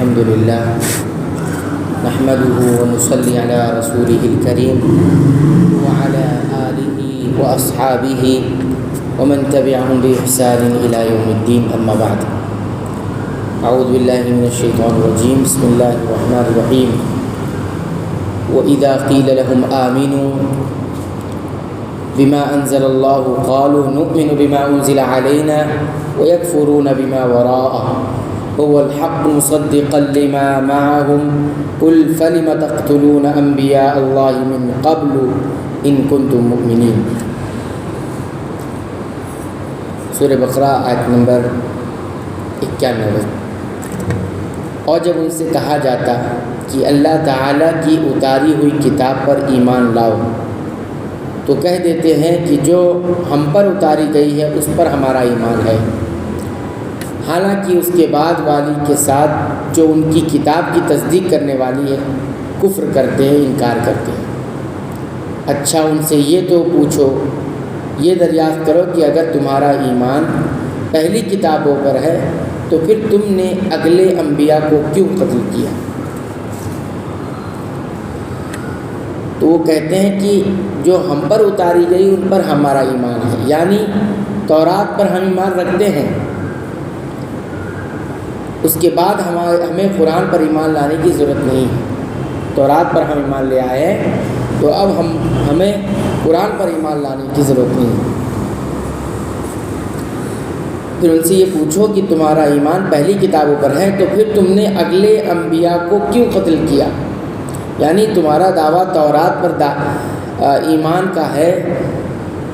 الحمد للہ نحمده ونصلي على رسوله الكريم وعلى آله وأصحابه ومن تبعهم بإحسان إلى يوم الدين أما بعد أعوذ بالله من الشيطان الرجيم بسم الله الرحمن الرحيم وإذا قيل لهم آمنوا بما أنزل الله قالوا نؤمن بما أنزل علينا ويكفرون بما وراءه هو الحق مصدقا لما معهم قل فلم تقتلون أنبياء الله من قبل إن كنتم مؤمنين۔ سورہ بقرہ آیت نمبر 91۔ اور جب ان سے کہا جاتا کہ اللہ تعالیٰ کی اتاری ہوئی کتاب پر ایمان لاؤ تو کہہ دیتے ہیں کہ جو ہم پر اتاری گئی ہے اس پر ہمارا ایمان ہے، حالانکہ اس کے بعد والی کے ساتھ جو ان کی کتاب کی تصدیق کرنے والی ہے کفر کرتے ہیں، انکار کرتے ہیں۔ اچھا ان سے یہ تو پوچھو، یہ دریافت کرو کہ اگر تمہارا ایمان پہلی کتابوں پر ہے تو پھر تم نے اگلے انبیاء کو کیوں قتل کیا؟ تو وہ کہتے ہیں کہ جو ہم پر اتاری گئی ان پر ہمارا ایمان ہے، یعنی تورات پر ہم ایمان رکھتے ہیں، اس کے بعد ہمیں قرآن پر ایمان لانے کی ضرورت نہیں ہے۔ تورات پر ہم ایمان لے آئے ہیں تو اب ہمیں قرآن پر ایمان لانے کی ضرورت نہیں ہے۔ پھر ان سے یہ پوچھو کہ تمہارا ایمان پہلی کتابوں پر ہے تو پھر تم نے اگلے انبیاء کو کیوں قتل کیا؟ یعنی تمہارا دعویٰ تورات پر ایمان کا ہے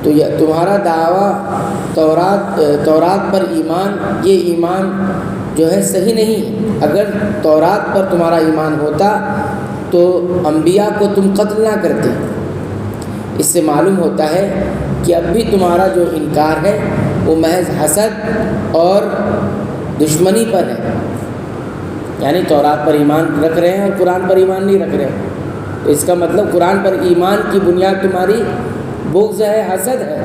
تو تمہارا دعویٰ تورات پر ایمان، یہ ایمان جو ہے صحیح نہیں۔ اگر تورات پر تمہارا ایمان ہوتا تو انبیاء کو تم قتل نہ کرتے۔ اس سے معلوم ہوتا ہے کہ اب بھی تمہارا جو انکار ہے وہ محض حسد اور دشمنی پر ہے، یعنی تورات پر ایمان رکھ رہے ہیں اور قرآن پر ایمان نہیں رکھ رہے ہیں، تو اس کا مطلب قرآن پر ایمان کی بنیاد تمہاری بغض ہے، حسد ہے۔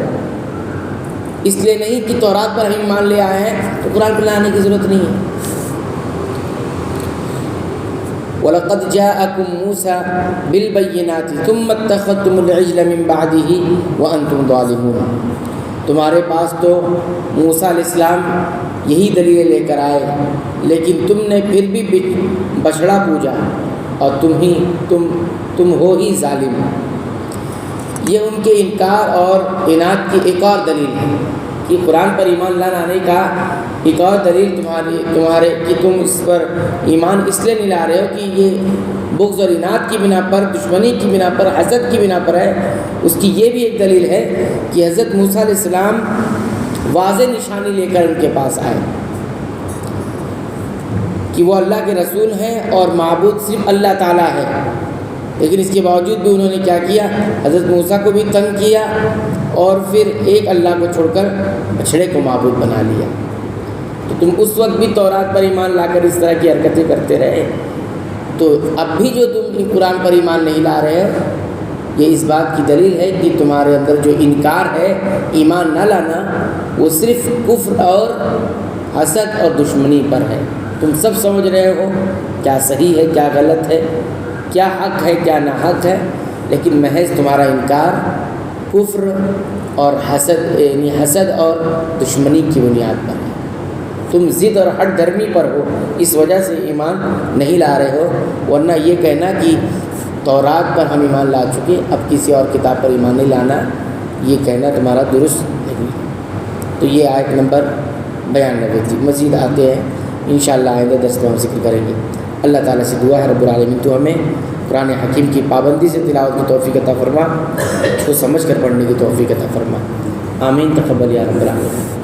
اس لیے نہیں کہ تورات پر ہم ایمان لے آئے ہیں تو قرآن پر لانے کی ضرورت نہیں ہے۔ وَلَقَدْ جَاءَكُم مُوسَىٰ بِالْبَيِّنَاتِ ثُمَّ اتَّخَذْتُمُ الْعِجْلَ مِن بَعْدِهِ وَأَنتُمْ ظَالِمُونَ۔ تمہارے پاس تو موسیٰ علیہ السلام یہی دلیلیں لے کر آئے، لیکن تم نے پھر بھی بچڑا پوجا اور تم ہو ہی ظالم۔ یہ ان کے انکار اور عناد کی ایک اور دلیل ہے کہ قرآن پر ایمان نہ لانے کا ایک اور دلیل تمہارے کہ تم اس پر ایمان اس لیے نہیں لا رہے ہو کہ یہ بغض اور عناد کی بنا پر، دشمنی کی بنا پر، حسد کی بنا پر ہے۔ اس کی یہ بھی ایک دلیل ہے کہ حضرت موسیٰ علیہ السلام واضح نشانی لے کر ان کے پاس آئے کہ وہ اللہ کے رسول ہیں اور معبود صرف اللہ تعالیٰ ہے، لیکن اس کے باوجود بھی انہوں نے کیا کیا؟ حضرت موسیٰ کو بھی تنگ کیا اور پھر ایک اللہ کو چھوڑ کر بچھڑے کو معبود بنا لیا۔ تو تم اس وقت بھی تورات پر ایمان لا کر اس طرح کی حرکتیں کرتے رہے، تو اب بھی جو تم قرآن پر ایمان نہیں لا رہے ہو، یہ اس بات کی دلیل ہے کہ تمہارے اندر جو انکار ہے، ایمان نہ لانا، وہ صرف کفر اور حسد اور دشمنی پر ہے۔ تم سب سمجھ رہے ہو کیا صحیح ہے، کیا غلط ہے، کیا حق ہے، کیا ناحق ہے، لیکن محض تمہارا انکار کفر اور حسد اور دشمنی کی بنیاد پر ہے۔ تم ضد اور ہٹ دھرمی پر ہو، اس وجہ سے ایمان نہیں لا رہے ہو، ورنہ یہ کہنا کہ تورات پر ہم ایمان لا چکے، اب کسی اور کتاب پر ایمان نہیں لانا، یہ کہنا تمہارا درست نہیں۔ تو یہ آیت نمبر 92 تھی۔ مزید آتے ہیں انشاءاللہ آئندہ درس میں ہم ذکر کریں گے۔ اللہ تعالیٰ سے دعا ہے رب العالمین تو ہمیں قرآن حکیم کی پابندی سے تلاوت کی توفیق عطا فرما، اس کو سمجھ کر پڑھنے کی توفیق عطا فرما۔ آمین، تقبل یا رب العالمین۔